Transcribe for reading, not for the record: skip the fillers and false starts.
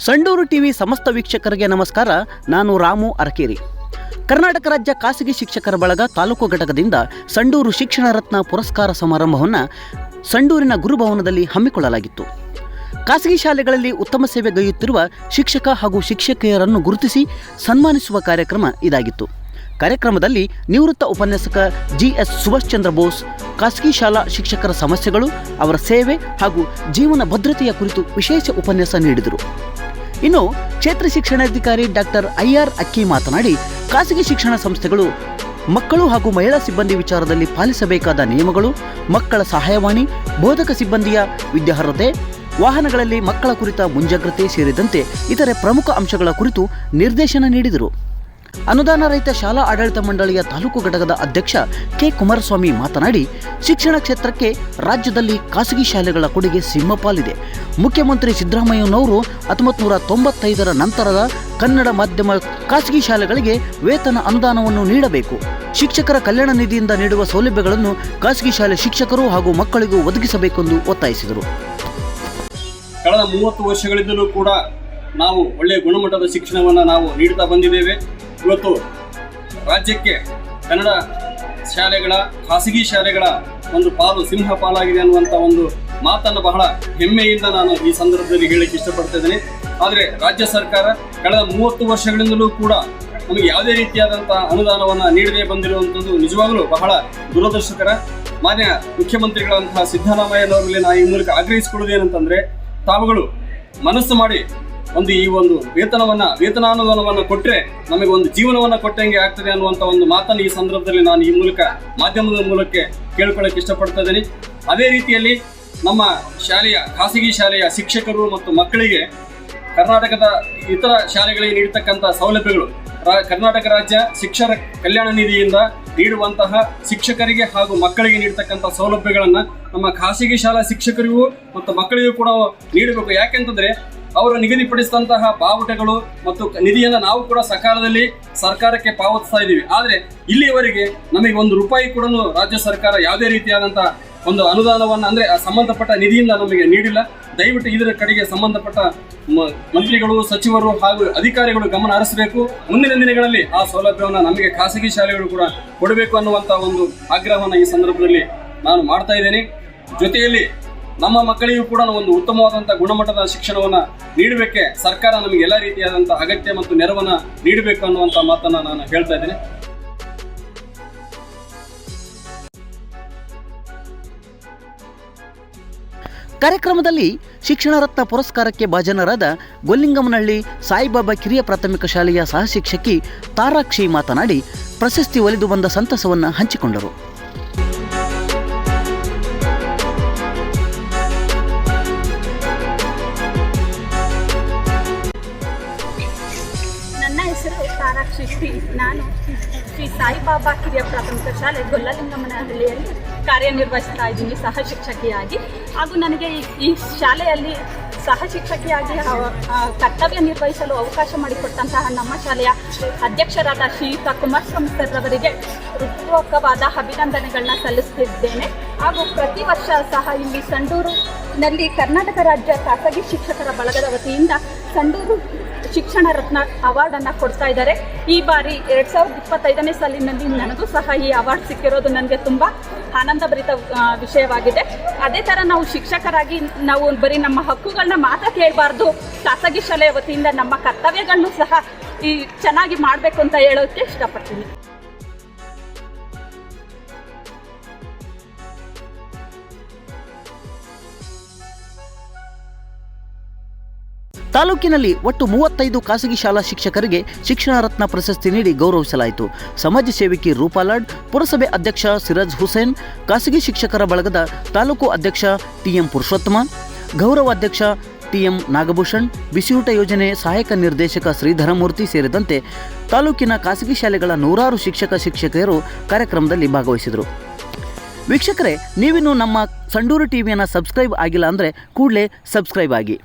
Sandur TV ಸಮಸ್ತ ವೀಕ್ಷಕರಿಗೆ ನಮಸ್ಕಾರ. ನಾನು ರಾಮು ಅರಕೇರಿ. ಕರ್ನಾಟಕ ರಾಜ್ಯ ಖಾಸಗಿ ಶಿಕ್ಷಕರ ಬಳಗ ತಾಲೂಕು ಘಟಕದಿಂದ ಸಂಡೂರು ಶಿಕ್ಷಣ ರತ್ನ ಪುರಸ್ಕಾರ ಸಮಾರಂಭವನ್ನು ಸಂಡೂರಿನ ಗುರುಭವನದಲ್ಲಿ ಹಮ್ಮಿಕೊಳ್ಳಲಾಗಿತ್ತು. ಖಾಸಗಿ ಶಾಲೆಗಳಲ್ಲಿ ಉತ್ತಮ ಸೇವೆಗೈಯುತ್ತಿರುವ ಶಿಕ್ಷಕ ಹಾಗೂ ಶಿಕ್ಷಕಿಯರನ್ನು ಗುರುತಿಸಿ ಸನ್ಮಾನಿಸುವ ಕಾರ್ಯಕ್ರಮ ಇದಾಗಿತ್ತು. ಕಾರ್ಯಕ್ರಮದಲ್ಲಿ ನಿವೃತ್ತ ಉಪನ್ಯಾಸಕ GS ಸುಭಾಷ್ ಚಂದ್ರ ಬೋಸ್ ಖಾಸಗಿ ಶಾಲಾ ಶಿಕ್ಷಕರ ಸಮಸ್ಯೆಗಳು, ಅವರ ಸೇವೆ ಹಾಗೂ ಜೀವನ ಭದ್ರತೆಯ ಕುರಿತು ವಿಶೇಷ ಉಪನ್ಯಾಸ ನೀಡಿದರು. ಇನ್ನು ಕ್ಷೇತ್ರ ಶಿಕ್ಷಣಾಧಿಕಾರಿ ಡಾಕ್ಟರ್ IR ಅಕ್ಕಿ ಮಾತನಾಡಿ, ಖಾಸಗಿ ಶಿಕ್ಷಣ ಸಂಸ್ಥೆಗಳು ಮಕ್ಕಳು ಹಾಗೂ ಮಹಿಳಾ ಸಿಬ್ಬಂದಿ ವಿಚಾರದಲ್ಲಿ ಪಾಲಿಸಬೇಕಾದ ನಿಯಮಗಳು, ಮಕ್ಕಳ ಸಹಾಯವಾಣಿ, ಬೋಧಕ ಸಿಬ್ಬಂದಿಯ ವಿದ್ಯಾರ್ಹತೆ, ವಾಹನಗಳಲ್ಲಿ ಮಕ್ಕಳ ಕುರಿತ ಮುಂಜಾಗ್ರತೆ ಸೇರಿದಂತೆ ಇತರೆ ಪ್ರಮುಖ ಅಂಶಗಳ ಕುರಿತು ನಿರ್ದೇಶನ ನೀಡಿದರು. ಅನುದಾನ ರಹಿತ ಶಾಲಾ ಆಡಳಿತ ಮಂಡಳಿಯ ತಾಲೂಕು ಘಟಕದ ಅಧ್ಯಕ್ಷ K ಕುಮಾರಸ್ವಾಮಿ ಮಾತನಾಡಿ, ಶಿಕ್ಷಣ ಕ್ಷೇತ್ರಕ್ಕೆ ರಾಜ್ಯದಲ್ಲಿ ಖಾಸಗಿ ಶಾಲೆಗಳ ಕೊಡುಗೆ ಸಿಂಹಪಾಲಿದೆ. ಮುಖ್ಯಮಂತ್ರಿ ಸಿದ್ದರಾಮಯ್ಯನವರು 1995ರ ನಂತರದ ಕನ್ನಡ ಮಾಧ್ಯಮ ಖಾಸಗಿ ಶಾಲೆಗಳಿಗೆ ವೇತನ ಅನುದಾನವನ್ನು ನೀಡಬೇಕು. ಶಿಕ್ಷಕರ ಕಲ್ಯಾಣ ನಿಧಿಯಿಂದ ನೀಡುವ ಸೌಲಭ್ಯಗಳನ್ನು ಖಾಸಗಿ ಶಾಲೆ ಶಿಕ್ಷಕರು ಹಾಗೂ ಮಕ್ಕಳಿಗೂ ಒದಗಿಸಬೇಕೆಂದು ಒತ್ತಾಯಿಸಿದರು. ಕಳೆದ 30 ವರ್ಷಗಳಿಂದಲೂ ಕೂಡ ನಾವು ಒಳ್ಳೆಯ ಗುಣಮಟ್ಟದ ಶಿಕ್ಷಣವನ್ನು ನಾವು ನೀಡುತ್ತಾ ಬಂದಿದ್ದೇವೆ. ಇವತ್ತು ರಾಜ್ಯಕ್ಕೆ ಕನ್ನಡ ಶಾಲೆಗಳ ಖಾಸಗಿ ಶಾಲೆಗಳ ಒಂದು ಪಾಲು ಸಿಂಹ ಪಾಲಾಗಿದೆ ಅನ್ನುವಂಥ ಒಂದು ಮಾತನ್ನು ಬಹಳ ಹೆಮ್ಮೆಯಿಂದ ನಾನು ಈ ಸಂದರ್ಭದಲ್ಲಿ ಹೇಳಕ್ಕೆ ಇಷ್ಟಪಡ್ತಾ ಇದ್ದೇನೆ. ಆದರೆ ರಾಜ್ಯ ಸರ್ಕಾರ ಕಳೆದ 30 ವರ್ಷಗಳಿಂದಲೂ ಕೂಡ ನಮಗೆ ಯಾವುದೇ ರೀತಿಯಾದಂಥ ಅನುದಾನವನ್ನು ನೀಡದೇ ಬಂದಿರುವಂಥದ್ದು ನಿಜವಾಗಲೂ ಬಹಳ ದುರದೃಷ್ಟಕರ. ಮಾನ್ಯ ಮುಖ್ಯಮಂತ್ರಿಗಳಂತಹ ಸಿದ್ದರಾಮಯ್ಯನವರಲ್ಲಿ ನಾನು ಈ ಮೂಲಕ ಆಗ್ರಹಿಸಿಕೊಳ್ಳುವುದೇನಂತಂದರೆ, ತಾವುಗಳು ಮನಸ್ಸು ಮಾಡಿ ಈ ಒಂದು ವೇತನಾನುದಾನವನ್ನು ಕೊಟ್ಟರೆ ನಮಗೆ ಒಂದು ಜೀವನವನ್ನು ಕೊಟ್ಟಂಗೆ ಆಗ್ತದೆ ಅನ್ನುವಂಥ ಒಂದು ಮಾತನ್ನು ಈ ಸಂದರ್ಭದಲ್ಲಿ ನಾನು ಈ ಮೂಲಕ ಮಾಧ್ಯಮದ ಮೂಲಕ ಕೇಳ್ಕೊಳ್ಳೋಕೆ ಇಷ್ಟಪಡ್ತಾ ಇದ್ದೀನಿ. ಅದೇ ರೀತಿಯಲ್ಲಿ ನಮ್ಮ ಖಾಸಗಿ ಶಾಲೆಯ ಶಿಕ್ಷಕರು ಮತ್ತು ಮಕ್ಕಳಿಗೆ ಕರ್ನಾಟಕದ ಇತರ ಶಾಲೆಗಳಿಗೆ ನೀಡತಕ್ಕಂಥ ಸೌಲಭ್ಯಗಳು, ಕರ್ನಾಟಕ ರಾಜ್ಯ ಶಿಕ್ಷಣ ಕಲ್ಯಾಣ ನಿಧಿಯಿಂದ ನೀಡುವಂತಹ ಶಿಕ್ಷಕರಿಗೆ ಹಾಗೂ ಮಕ್ಕಳಿಗೆ ನೀಡತಕ್ಕಂಥ ಸೌಲಭ್ಯಗಳನ್ನು ನಮ್ಮ ಖಾಸಗಿ ಶಾಲಾ ಶಿಕ್ಷಕರಿಗೂ ಮತ್ತು ಮಕ್ಕಳಿಗೂ ಕೂಡ ನೀಡಬೇಕು. ಯಾಕೆಂತಂದರೆ ಅವರು ನಿಗದಿಪಡಿಸಿದಂತಹ ಬಾವುಟಗಳು ಮತ್ತು ನಿಧಿಯನ್ನು ನಾವು ಕೂಡ ಸಕಾಲದಲ್ಲಿ ಸರ್ಕಾರಕ್ಕೆ ಪಾವತಿಸ್ತಾ ಇದ್ದೀವಿ. ಆದರೆ ಇಲ್ಲಿಯವರೆಗೆ ನಮಗೆ ₹1 ಕೂಡ ರಾಜ್ಯ ಸರ್ಕಾರ ಯಾವುದೇ ರೀತಿಯಾದಂತಹ ಒಂದು ಅನುದಾನವನ್ನು ಅಂದರೆ ಸಂಬಂಧಪಟ್ಟ ನಿಧಿಯಿಂದ ನಮಗೆ ನೀಡಿಲ್ಲ. ದಯವಿಟ್ಟು ಇದರ ಕಡೆಗೆ ಸಂಬಂಧಪಟ್ಟ ಮಂತ್ರಿಗಳು, ಸಚಿವರು ಹಾಗೂ ಅಧಿಕಾರಿಗಳು ಗಮನ ಹರಿಸಬೇಕು. ಮುಂದಿನ ದಿನಗಳಲ್ಲಿ ಆ ಸೌಲಭ್ಯವನ್ನು ನಮಗೆ ಖಾಸಗಿ ಶಾಲೆಗಳು ಕೂಡ ಕೊಡಬೇಕು ಅನ್ನುವಂಥ ಒಂದು ಆಗ್ರಹವನ್ನು ಈ ಸಂದರ್ಭದಲ್ಲಿ ನಾನು ಮಾಡ್ತಾ ಇದ್ದೇನೆ. ಜೊತೆಯಲ್ಲಿ ನಮ್ಮ ಮಕ್ಕಳಿಗೂ ಕೂಡ ಒಂದು ಉತ್ತಮವಾದಂಥ ಗುಣಮಟ್ಟದ ಶಿಕ್ಷಣವನ್ನು ನೀಡಬೇಕೆ ಸರ್ಕಾರ ನಮಗೆ ಎಲ್ಲ ರೀತಿಯಾದಂಥ ಅಗತ್ಯ ಮತ್ತು ನೆರವನ್ನು ನೀಡಬೇಕು ಅನ್ನುವಂಥ ಮಾತನ್ನು ನಾನು ಹೇಳ್ತಾ ಇದ್ದೇನೆ. ಕಾರ್ಯಕ್ರಮದಲ್ಲಿ ಶಿಕ್ಷಣ ರತ್ನ ಪುರಸ್ಕಾರಕ್ಕೆ ಭಾಜನರಾದ ಗೊಲ್ಲಿಂಗಮನಹಳ್ಳಿ ಸಾಯಿಬಾಬಾ ಕಿರಿಯ ಪ್ರಾಥಮಿಕ ಶಾಲೆಯ ಸಹ ಶಿಕ್ಷಕಿ ತಾರಾಕ್ಷಿ ಮಾತನಾಡಿ, ಪ್ರಶಸ್ತಿ ಒಲಿದು ಬಂದ ಸಂತಸವನ್ನು ಹಂಚಿಕೊಂಡರು. ನನ್ನ ಹೆಸರು ತಾರಾಕ್ಷಿ. ನಾನು ಶ್ರೀ ಸಾಯಿಬಾಬಾ ಕಿರಿಯ ಪ್ರಾಥಮಿಕ ಶಾಲೆ ಗೊಲ್ಲಲಿಂಗಮ್ಮನಹಳ್ಳಿಯಲ್ಲಿ ಕಾರ್ಯನಿರ್ವಹಿಸ್ತಾ ಇದ್ದೀನಿ ಸಹ ಶಿಕ್ಷಕಿಯಾಗಿ. ಹಾಗೂ ನನಗೆ ಈ ಶಾಲೆಯಲ್ಲಿ ಸಹ ಶಿಕ್ಷಕಿಯಾಗಿ ಕರ್ತವ್ಯ ನಿರ್ವಹಿಸಲು ಅವಕಾಶ ಮಾಡಿಕೊಟ್ಟಂತಹ ನಮ್ಮ ಶಾಲೆಯ ಅಧ್ಯಕ್ಷರಾದ ಶ್ರೀಯುತ ಕುಮಾರಸ್ವಾಮಿ ಸರ್ ಅವರಿಗೆ ಹೃತ್ಪೂರ್ವಕವಾದ ಅಭಿನಂದನೆಗಳನ್ನ ಸಲ್ಲಿಸುತ್ತಿದ್ದೇನೆ. ಹಾಗೂ ಪ್ರತಿ ವರ್ಷ ಸಹ ಇಲ್ಲಿ ಸಂಡೂರಿನಲ್ಲಿ ಕರ್ನಾಟಕ ರಾಜ್ಯ ಖಾಸಗಿ ಶಿಕ್ಷಕರ ಬಳಗದ ವತಿಯಿಂದ ಸಂಡೂರು ಶಿಕ್ಷಣ ರತ್ನ ಅವಾರ್ಡನ್ನು ಕೊಡ್ತಾ ಇದ್ದಾರೆ. ಈ ಬಾರಿ 2025ನೇ ಸಾಲಿನಲ್ಲಿ ನನಗೂ ಸಹ ಈ ಅವಾರ್ಡ್ ಸಿಕ್ಕಿರೋದು ನನಗೆ ತುಂಬ ಆನಂದಭರಿತ ವಿಷಯವಾಗಿದೆ. ಅದೇ ಥರ ನಾವು ಶಿಕ್ಷಕರಾಗಿ ನಾವು ಬರೀ ನಮ್ಮ ಹಕ್ಕುಗಳನ್ನ ಮಾತ್ರ ಕೇಳಬಾರ್ದು, ಖಾಸಗಿ ಶಾಲೆಯ ವತಿಯಿಂದ ನಮ್ಮ ಕರ್ತವ್ಯಗಳನ್ನು ಸಹ ಚೆನ್ನಾಗಿ ಮಾಡಬೇಕು ಅಂತ ಹೇಳೋಕ್ಕೆ ಇಷ್ಟಪಡ್ತೀನಿ. ತಾಲೂಕಿನಲ್ಲಿ ಒಟ್ಟು 35 ಖಾಸಗಿ ಶಾಲಾ ಶಿಕ್ಷಕರಿಗೆ ಶಿಕ್ಷಣ ರತ್ನ ಪ್ರಶಸ್ತಿ ನೀಡಿ ಗೌರವಿಸಲಾಯಿತು. ಸಮಾಜ ಸೇವಕಿ ರೂಪಾಲಾಡ್, ಪುರಸಭೆ ಅಧ್ಯಕ್ಷ ಸಿರಾಜ್ ಹುಸೇನ್, ಖಾಸಗಿ ಶಿಕ್ಷಕರ ಬಳಗದ ತಾಲೂಕು ಅಧ್ಯಕ್ಷ TM ಪುರುಷೋತ್ತಮ, ಗೌರವ ಅಧ್ಯಕ್ಷ TM ನಾಗಭೂಷಣ್, ಬಿಸಿಯೂಟ ಯೋಜನೆ ಸಹಾಯಕ ನಿರ್ದೇಶಕ ಶ್ರೀಧರಮೂರ್ತಿ ಸೇರಿದಂತೆ ತಾಲೂಕಿನ ಖಾಸಗಿ ಶಾಲೆಗಳ 100 ಶಿಕ್ಷಕಿಯರು ಕಾರ್ಯಕ್ರಮದಲ್ಲಿ ಭಾಗವಹಿಸಿದರು. ವೀಕ್ಷಕರೇ, ನೀವಿನ್ನೂ ನಮ್ಮ ಸಂಡೂರು ಟಿವಿಯನ್ನು ಸಬ್ಸ್ಕ್ರೈಬ್ ಆಗಿಲ್ಲ ಅಂದರೆ ಕೂಡಲೇ ಸಬ್ಸ್ಕ್ರೈಬ್ ಆಗಿ.